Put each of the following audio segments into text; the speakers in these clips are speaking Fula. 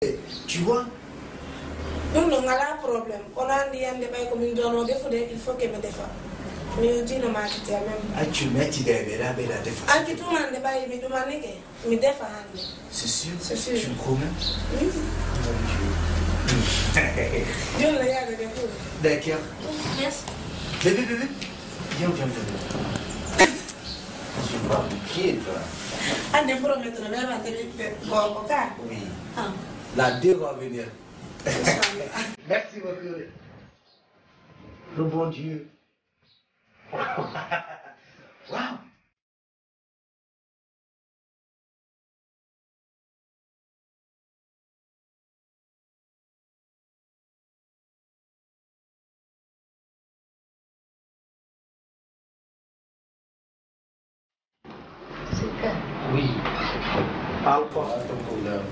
Tu vois? Nous n'avons pas de problème. On a dit un débat comme une donne, il faut que me défende. Mais tu ne m'as dit même. Ah, tu mets tes bébés la défense. Ah, tu m'as débat, il me demande que me défendre. C'est sûr? C'est sûr. Tu me promets? Oui. Dieu l'a y a de d'accord. Merci. Bébé. Viens. Je suis pas piqué, toi. Ah, ne promet de même à te Oui. Ah. La 2 va venir. Merci beaucoup. Le bon Dieu. Wow. Oui. Parle pas à ton problème.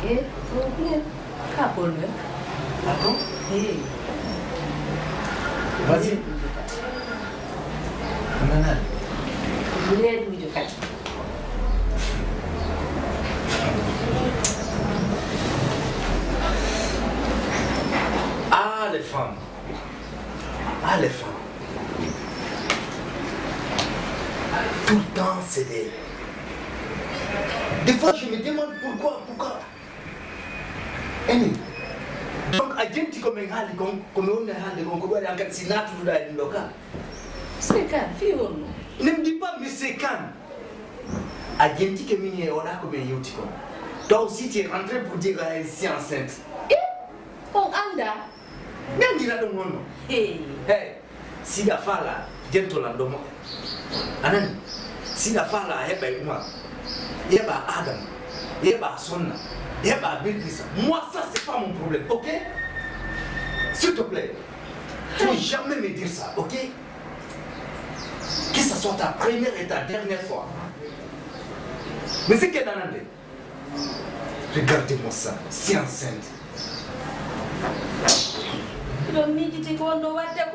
Eh, problème. Pas problème. Ah bon? Eh. Vas-y. Nana. Je voulais lui dire. Ah, les femmes. Tout le temps, c'est des fois, je me demande pourquoi. Eni. Donc, agenti comme un hali, comme on a hali, comme on a un sinatra dans le local. C'est quand, fille ou non? Ne me dis pas, mais c'est quand. Agenti que mini on a comme un youtiko. Toi aussi, tu es rentré pour dire qu'elle est enceinte. Eh? Oh, Anda? Même dire à mon nom. Hey, si la fala, gentleman la domo. Anan, si la fala, heba Uma, heba Adam, heba Sonna, heba Bilkisa. Moi, ça, c'est pas mon problème, ok? S'il te plaît, faut jamais me dire ça, ok? Que ce soit ta première et ta dernière fois. Mais c'est qu'elle en a dit. Regardez-moi ça, c'est enceinte. don't need to take one over there.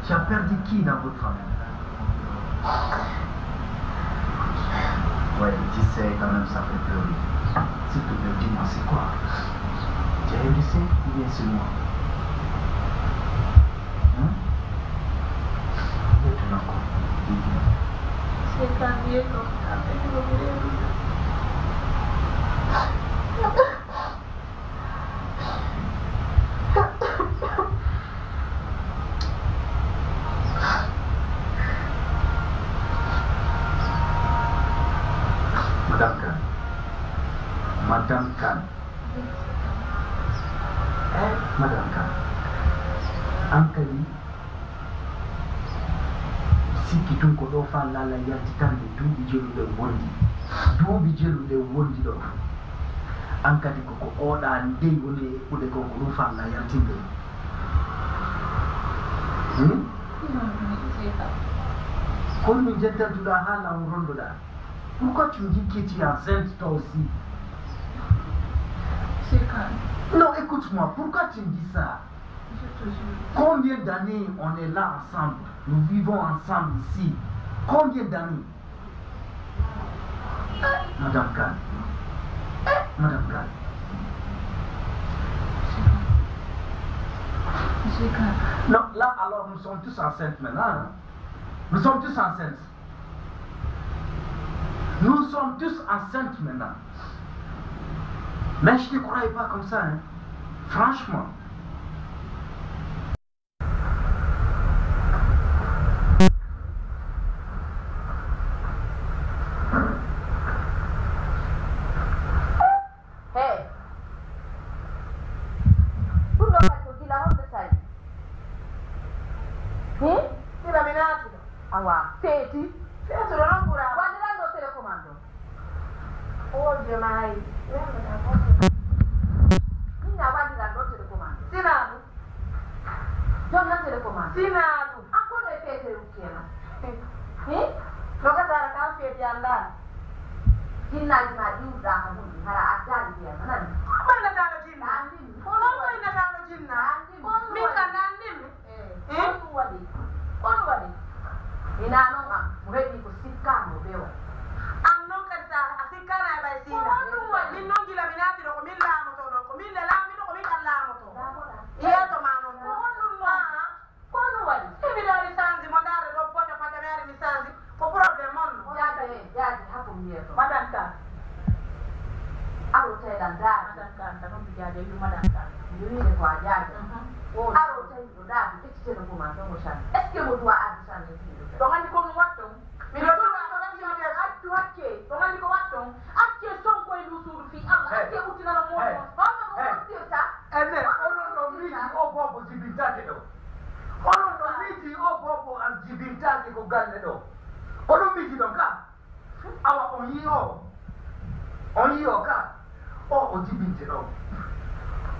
Tu as perdu qui dans votre famille? Ouais, tu sais, quand même, ça fait pleurer. S'il te plaît, dis-moi, c'est quoi? Tu as réussi ou bien c'est moi? Hein? Maintenant quoi? Dis-moi. C'est pas mieux comme ça, mais je voulais vous dire. Madame Khan. Madame Khan. Ankali. Si kitun ko do fa la yanti tan du bijelu de wondi. Du bijelu de wondi do. Ankali ko oda ndey woni ko de ko fa la yanti de. Quand nous étions tout là, on ronde là. Pourquoi tu me dis que tu es enceinte toi aussi? C'est quand? Non, écoute-moi, pourquoi tu me dis ça? Je te jure. Combien d'années on est là ensemble? Nous vivons ensemble ici. Combien d'années? Madame Kane. Madame Kane. Monsieur Kane. Non, là, alors, nous sommes tous enceintes maintenant. Hein? Nous sommes tous enceintes. Nous sommes tous enceintes maintenant. Mais je ne te croyais pas comme ça, hein? Franchement. Hey. Tu non fai così la onda sai? Sì, la minaccia. Awa, senti? Sento, non ho curato. Quando l'hanno telecomando? Oggi mai. Nina wadi l'hanno telecomando. Sinato. Non l'hanno telecomando. Sinato. Ancora è Peter Ucchiena. Lo che sarà caffè di andare. Jinna di Mariuda, sarà a Gianni di Emanan. Come è Natale Ginna? Come è Natale Ginna? Mica Nandini. Kono wadi. Ina non ma, muhedi ko sikka mo bewa. Non che sta, a siccare ai paesina. Min non gli laminati, no, come l'amo tono, come le lamino, come l'amo tono. Io tomano. Kono wadi. E mi dà i sanzi, ma dare dopo che fate avere i sanzi. Ko problema non. Jadi hapo mieto. Madanka. Aro tay dan da. Madanka, non mi chiede io madanka. Yuri de kwa jadi. Aro tay do da, e ti tele ko ma so mo shan. Est-ce que mo doit a shan ni? Tongani ko mo watto. Mi do to Attu hakke, tongani ko watton. Akke son ko ilu suru fi Allah. Akke utina la mo. Baba mo tirta. Ene, ono no miji o bobo jibintake do. Ono no miji o bobo an jibintake ko galle do. Ono miji do ka. Awa on yi o ka. O jibinte do.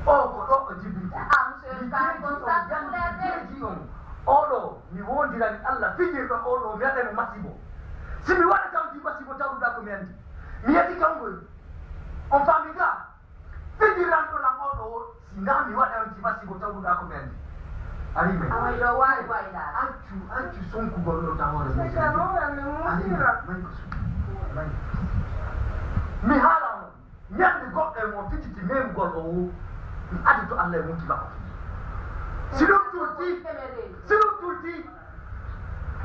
O ko do jibinte. Am se ka konsa Jeji Olo mi wondira ni Allah fije do olo mi ade mo masibo. Si mi wada tam di masibo tawu da ko mi andi. Mi yati kango. On famiga. Fije rando la olo singa mi wada am di masibo tawu da ko mi andi. Ari me. Awa yo wai da. Achu son ku gollo tawo re. Ka no ya me mo tira. Mi hala. Nyande go e mo fiti ti mem gollo wo. Mi adi to Allah mo ti ba. Sinon tutti.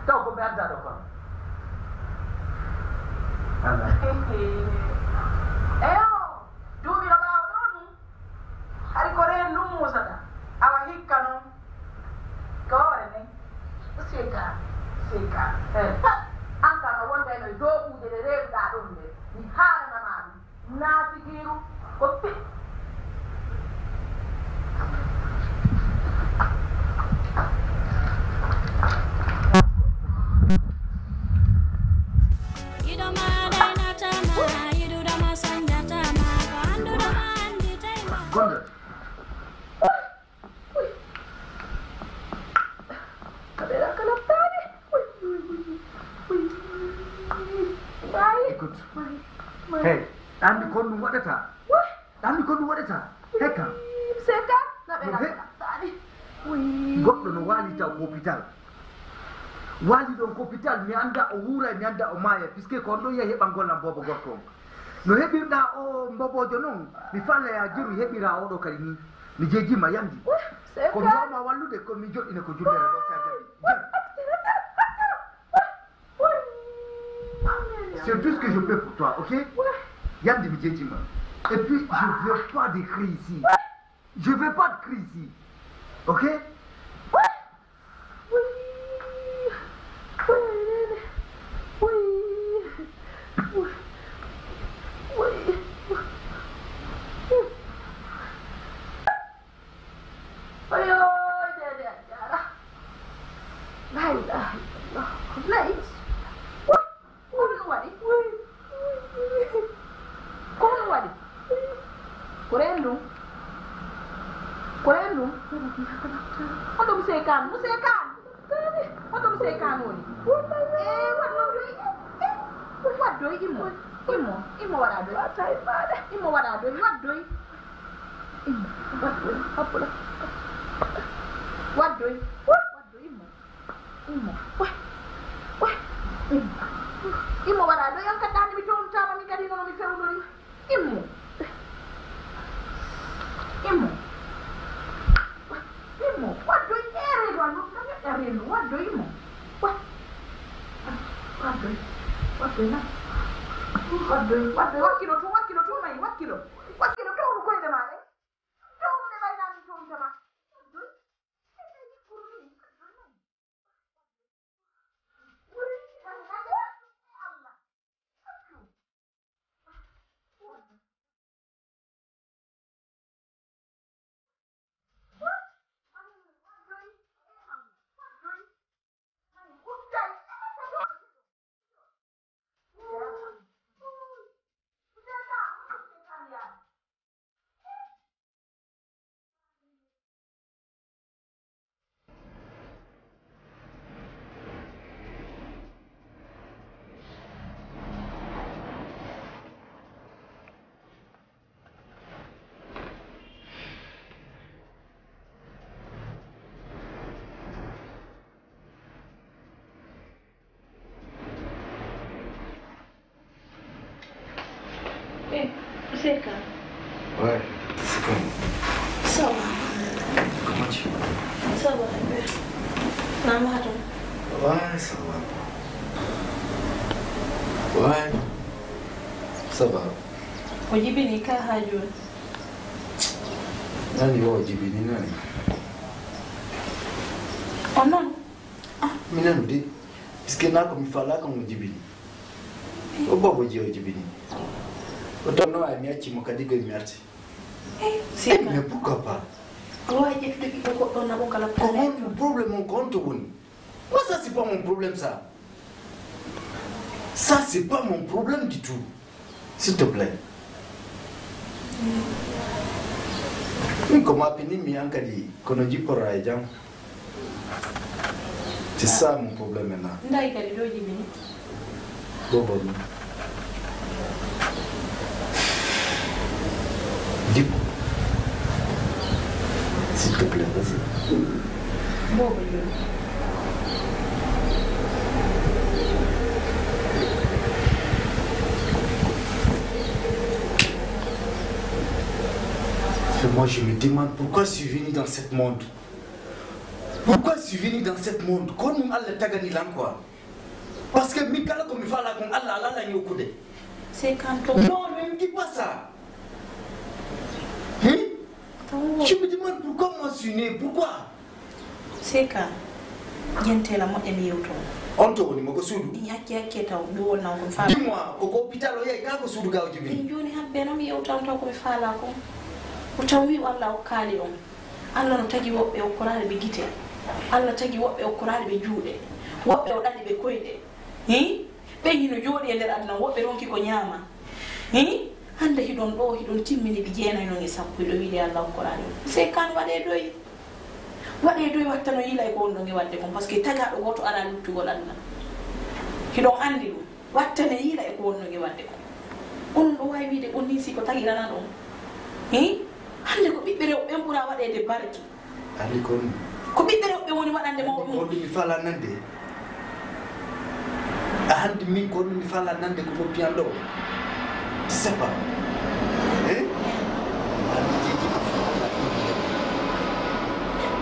Tahu kau berada dah kau. Allah. Eyo, dubi lo bawo donu. Hari kore lumu sada. Awa hikka no. Kore ne. Sika. Anka na wanda no dobu de re da don de. Ni hala na ma. Na fikiru ko pi. Hey, andi kon dum wadata. Heka. Seka na be na tani. Goddo no wali taw hôpital. Wali don hôpital mi anda o wura mi anda o maya puisque ko do ye heba golla bobo gorko. No hebirda o mbobojo non mi falla ya jiru hebira o do kali ni. Mi jeji ma yandi. Ko mama wallude ko mi joddi ne ko julle do saja. C'est tout ce que je peux pour toi, ok? Yandi mi jeji ma. Et puis je veux pas de cris ici. Je veux pas de cris ici. Ok? Imo wada do yang kadani mi tom chama mi Watdoy wakkilo tun mai wakkilo towru koyde ma de towrude ɓaynami towdema Seka. Ouais, c'est comme. Ça va. Comment tu vas? Ça va un peu. Namado. Ouais, ça va. Ouais, ça va. Ojibini ka hajun. Nani wa ojibini nani? Oh non. Mina ndi. Iske nako mifala ko ojibini. Obo ojibini. Otono amiachi mokadigo imiarti. Mais pourquoi pas? Ouais, il y a tout depuis qu'on a bon qu'à la Comment mon problème mon compte bon? Moi ça c'est pas mon problème ça. Ça c'est pas mon problème du tout. S'il te plaît. Comment appeler mi ankadi konoji pora jam. C'est ça mon problème maintenant. Ndai kali doji bini. Bobo. Dis-moi. S'il te plaît, vas-y. Bobo. Moi, je me demande pourquoi je suis venu dans ce monde. Pourquoi je suis venu dans ce monde? Comment Allah t'a gagné là quoi? Parce que Mikala comme il fait là, comme Allah l'a mis au coude. C'est quand on... Non, ne me dis pas ça. Hein? Je me demande pourquoi moi je suis né. Pourquoi? C'est quand Gentela mo emi yoto. Onto ni moko sudu. Yake taw do na ko fa. Dis-moi, koko hôpital oye ka ko sudu gawo jibi. Joni habbe no mi yewta taw ko mi fala ko. O tawi walla o kali on. Allah no tagi wobbe o korale be gite. Allah tagi wobbe o korale be juude. Wobbe o dali be koyde. Be hino jodi e nder adna wobbe ronki ko nyama. Hande hidon do hidon timmini bi jeena no ngi sappo do wiide Allah o korale. Se kan wade doy. Wade doy wattano yilay ko on do ngi wadde kon parce que taga do goto ala luttugol adna. Hidon andi dum. Wattane yilay ko on do ngi wadde ko. On do way wiide on ni si ko tagi rana don. Hande ko bibbe rewbe mbura wadede barki. Ali kon. Ko bibbe rewbe woni wadande mawdum. Ko mi fala nande. Hande min ko mi fala nande ko piando. Tu sais pas.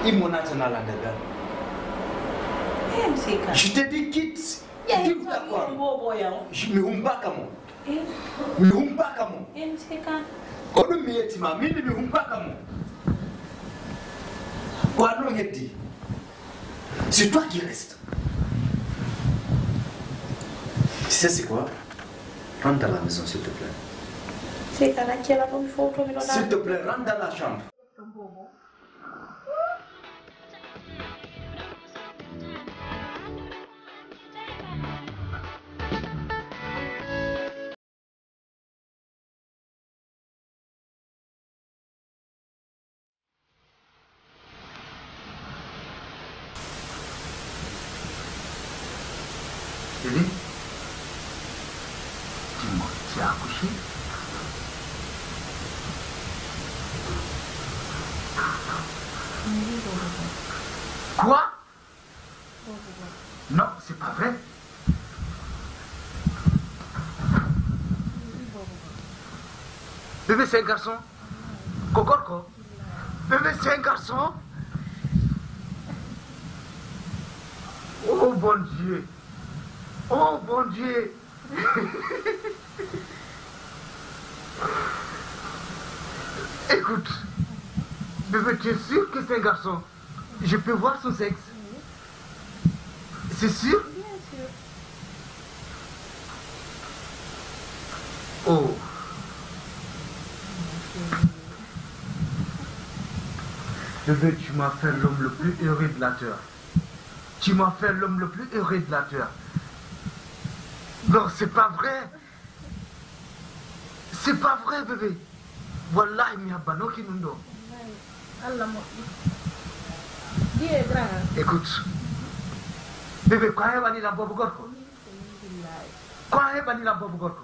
Il mon national là. Je te dis quitte. Dis d'accord. Je me humba kamo. Me humba kamo. Kono mi yetima mimi mi humba kamo. Quoi non yeti? C'est toi qui reste. Tu sais c'est quoi? Rentre dans la maison s'il te plaît. C'est quand la chiela con foto mi lo dà. S'il te plaît, rentre dans la chambre. Tu as accouché? Quoi? Non, c'est pas vrai. Bébé, c'est un garçon? Kokorko? Bébé, c'est un garçon? Oh bon Dieu! Oh bon Dieu! Écoute, bébé, tu es sûr que c'est un garçon? Je peux voir son sexe? C'est sûr? Bien sûr. Oh. Bébé, tu m'as fait l'homme le plus heureux de la terre. Tu m'as fait l'homme le plus heureux de la terre. Non, c'est pas vrai. C'est pas vrai, bébé. Wallahi, mi abano qui nous donne. Allah mo. Dis grand. Écoute. Bébé, quoi est Vanilla Bobo Gorko? Quoi est Vanilla Bobo Gorko?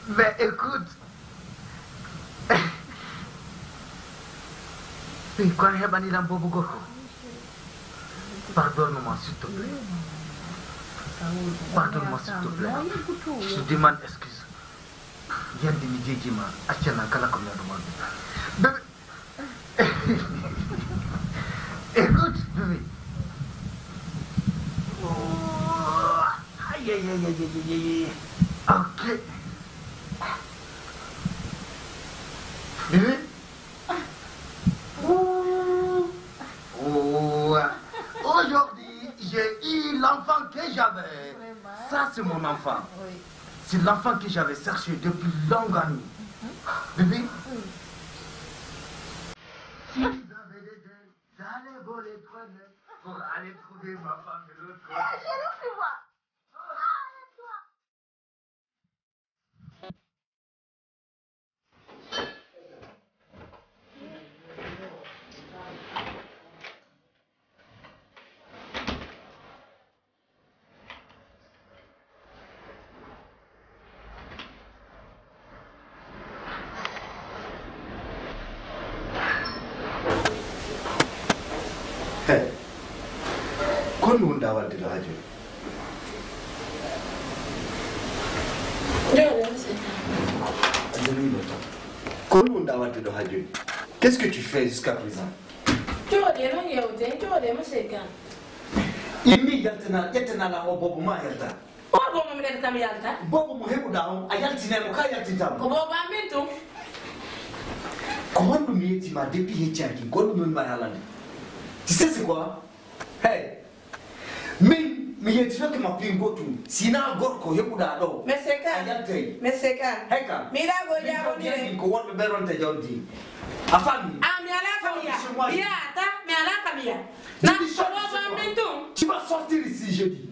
Mais écoute. Mais quoi est Vanilla Bobo Gorko? Pardonne-moi, s'il te plaît. Pardonne-moi, s'il te plaît. Je te demande excuse. Viens de me dire, Jima, Achana Kala comme la demande. Bébé. Écoute, bébé. Oh, aïe, aïe, aïe, aïe, aïe, aïe. Ok. Bébé. Aujourd'hui, j'ai eu l'enfant que j'avais. Ça, c'est mon enfant. C'est l'enfant que j'avais cherché depuis longues années. Bébé. Si vous avez des ailes, allez voler pour aller trouver ma femme de l'autre côté. Hey, kon nun da wadde radio? Kon nun da wadde do radio? Qu'est-ce que tu fais jusqu'à présent? Imi yaltina la o bobu ma yalta. Bobu mo hebu da on a yaltina mo ka yaltinta mo. Comment nous mettons ma depuis Hétiaki, comment nous mettons tu sais c'est quoi? Hey, mais il y a qui m'a pris une gotu. Si n'a gorko yebuda do. Mais c'est quand? Hey quand? Mira goya on ko won be ronte jodi. Afami. Ah mi ala kamia. Ya ta mi ala kamia. Na bobo mintu. Tu vas sortir ici jeudi.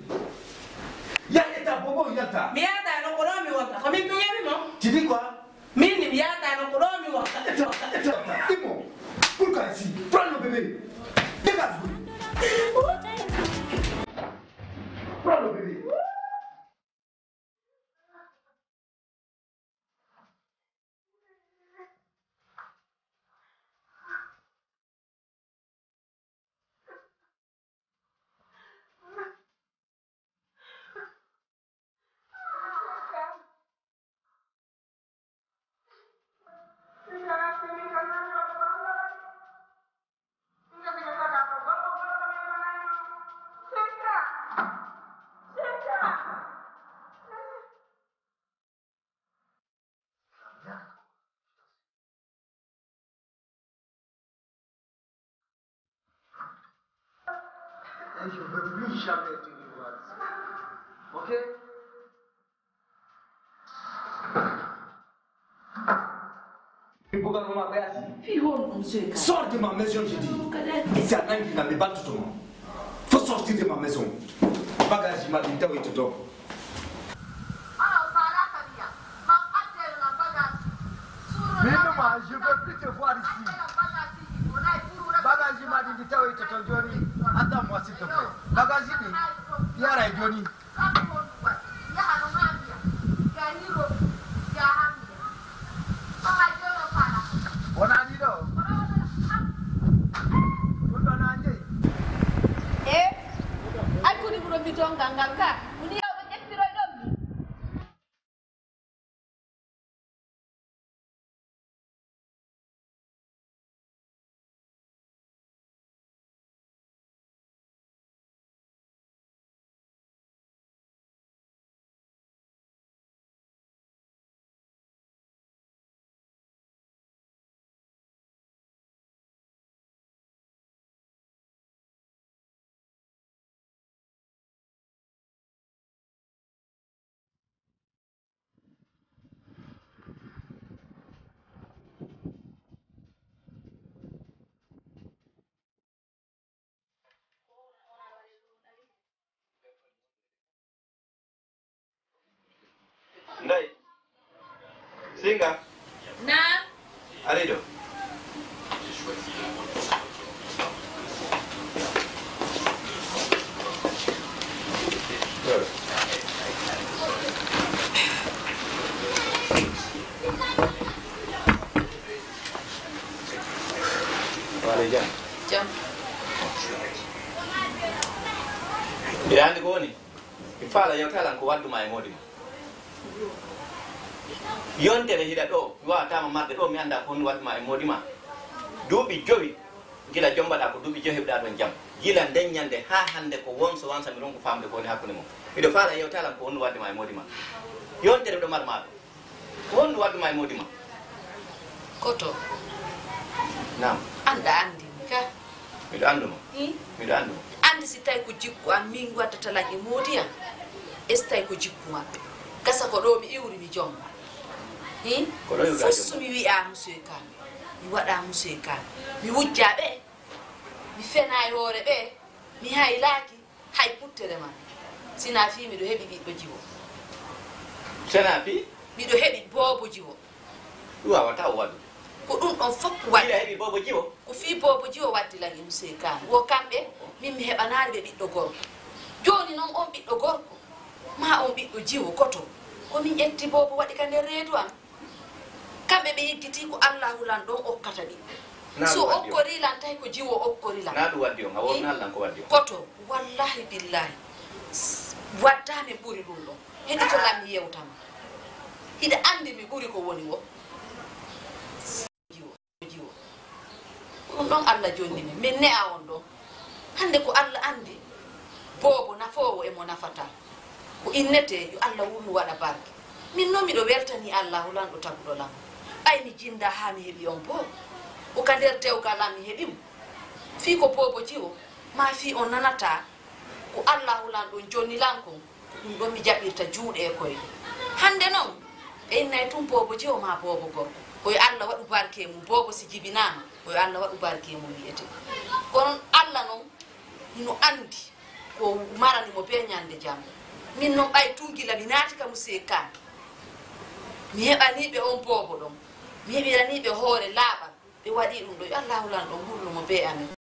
Ya eta bobo yata. Mi ata no koro mi wata. Kami tu yabi mo? Tu dis quoi? Mini mi ata no koro mi wata. Imo. Pourquoi ici? Prends le bébé. Dégage-vous. Prends le bébé. Et je ne veux plus jamais te revoir ici. Ok? Sors de ma maison, je dis. C'est un homme qui n'a pas tout le monde. Faut sortir de ma maison. Bagage, ma vie, t'as tout. Mais maman, je ne veux plus te voir ici. Bagage, ma vie, t'as tout Johnny. Attends-moi s'il te plaît. Bagage, Yara Johnny. On a dit là. Aku ni buro bitonga nganga. Linga. Naam. Alido. Jam. Jam. Andi ko woni mi faala yewtalan ko wadduma e modi ma yontere hida ɗo mi wawatama marde ɗo mi anda ko woni wadduma e modi ma duuɓi jowi gila jombaɗa ko duuɓi jowi heɓɗa ɗon jaam gila nden ñande ha hande ko wonso wansa mi ronko famde ko woni hakkude mum miɗo faala yewtalan ko woni wadduma e modi ma yontere ɗo marmaɗo ko woni wadduma e modi ma Koto. nam Anda andi ka. miɗo anduma miɗo anduma Andi si tawi ko jikku am min waddata lan e moodi am es tawi ko jikku maɓɓe gasa ko ɗo mi iwri mi jomma ko ɗo iwra fus mi wi'a monsieur Ka mi waɗa monsieur Ka mi wujja ɓe mi fena e hoore ɓe mi haylaaki hay puttere ma sina fi miɗo heɓi ɓiɗɗo jiwo sena fi miɗo heɓi boobo jiwo ɗum wawata o waddu ko ɗum ɗon fof ila waɗi heɓi bobo jiwo ko fi boobo jiwo waddi lan e monsieur Ka wo kamɓe min mi heɓanaari ɓe ɓiɗɗo gorko joni noon on ɓiɗɗo gorko ma on ɓiɗɗo jiwo koto komin ƴetti boobo waɗi ka nder reedu am kamɓe ɓe yiggiti ko allahu lan ɗon okkata ɗi so okkorilan tawi ko jiwo okkorilan na ɗum waddi on a wonnallan ko waddi on koto wallahi billahi waddami ɓuri ɗum ɗon heɗito lam mi yewtama hiɗa andi mi ɓuri ko woni wo jiwo ɗum ɗon allah jonni min ne'a on ɗon hande ko allah andi boobo nafowo emo nafata ko innete yo allah wurnu waɗa barke min noon miɗo weltani allahu lan ɗo taguɗo lam ɓay mi jinda ha mi heeɓi on boobo o ka nder dewgal lam mi heeɓimo fi ko boobo jiwo ma fi on nanata ko allahu lan ɗon jonni lan kon ɗum ɗon mi jaɓirta juuɗe e koyɗe hande noon ɓe innay tum boobo jiwo ma boobo gorko koyo allah waɗu barke mum boobo si jibinama koyo allah waɗu barke mum wiyete kono allah noon hino andi ko maranimo be ñande jam min noon ɓay tungila mi naati ka monsieur Ka mi heɓaniɓe on boobo ɗon mi heɓiraniɓe hoore laaɓal ɓe waɗi ɗum ɗo yo allahu lan ɗon hullumo be amen